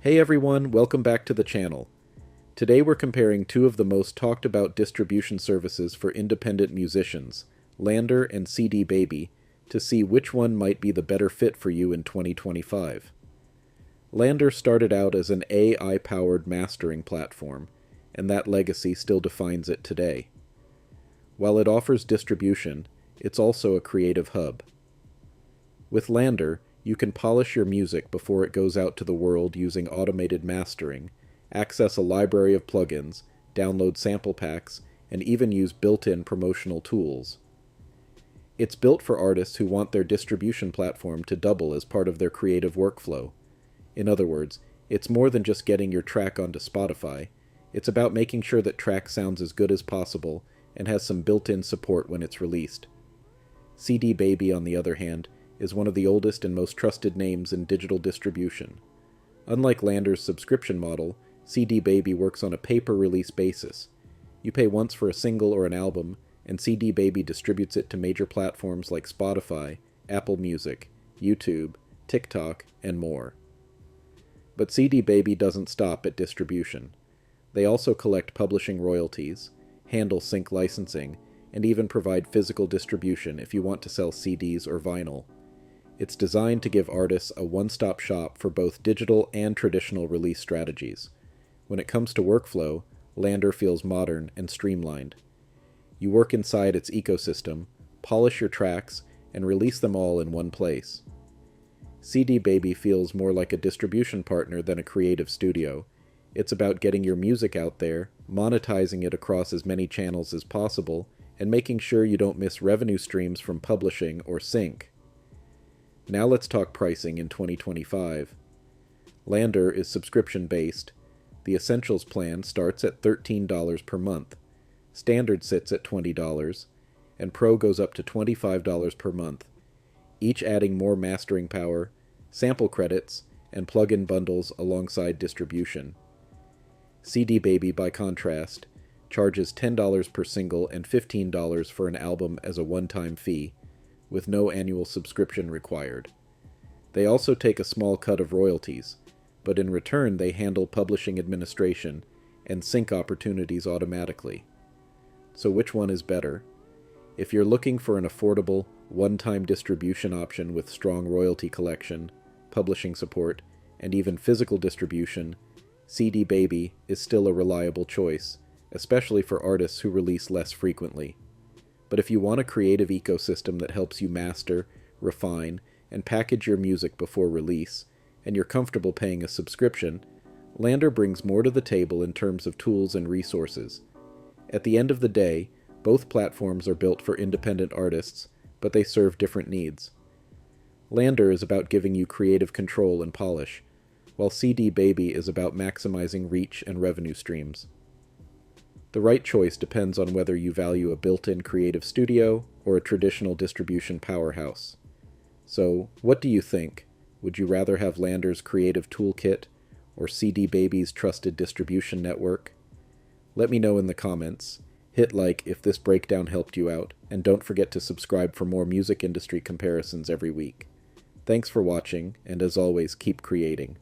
Hey everyone, welcome back to the channel. Today we're comparing two of the most talked about distribution services for independent musicians, LANDR and CD Baby, to see which one might be the better fit for you in 2025. LANDR started out as an AI-powered mastering platform, and that legacy still defines it today. While it offers distribution, it's also a creative hub. With LANDR, you can polish your music before it goes out to the world using automated mastering, access a library of plugins, download sample packs, and even use built-in promotional tools. It's built for artists who want their distribution platform to double as part of their creative workflow. In other words, it's more than just getting your track onto Spotify. It's about making sure that track sounds as good as possible and has some built-in support when it's released. CD Baby, on the other hand, is one of the oldest and most trusted names in digital distribution. Unlike LANDR's subscription model, CD Baby works on a pay-per-release basis. You pay once for a single or an album, and CD Baby distributes it to major platforms like Spotify, Apple Music, YouTube, TikTok, and more. But CD Baby doesn't stop at distribution. They also collect publishing royalties, handle sync licensing, and even provide physical distribution if you want to sell CDs or vinyl. It's designed to give artists a one-stop shop for both digital and traditional release strategies. When it comes to workflow, LANDR feels modern and streamlined. You work inside its ecosystem, polish your tracks, and release them all in one place. CD Baby feels more like a distribution partner than a creative studio. It's about getting your music out there, monetizing it across as many channels as possible, and making sure you don't miss revenue streams from publishing or sync. Now let's talk pricing in 2025. LANDR is subscription-based. The Essentials plan starts at $13 per month. Standard sits at $20, and Pro goes up to $25 per month, each adding more mastering power, sample credits, and plug-in bundles alongside distribution. CD Baby, by contrast, charges $10 per single and $15 for an album as a one-time fee, with no annual subscription required. They also take a small cut of royalties, but in return they handle publishing administration and sync opportunities automatically. So which one is better? If you're looking for an affordable, one-time distribution option with strong royalty collection, publishing support, and even physical distribution, CD Baby is still a reliable choice, especially for artists who release less frequently. But if you want a creative ecosystem that helps you master, refine, and package your music before release, and you're comfortable paying a subscription, LANDR brings more to the table in terms of tools and resources. At the end of the day, both platforms are built for independent artists, but they serve different needs. LANDR is about giving you creative control and polish, while CD Baby is about maximizing reach and revenue streams. The right choice depends on whether you value a built-in creative studio or a traditional distribution powerhouse. So, what do you think? Would you rather have LANDR's creative toolkit or CD Baby's trusted distribution network? Let me know in the comments. Hit like if this breakdown helped you out, and don't forget to subscribe for more music industry comparisons every week. Thanks for watching, and as always, keep creating.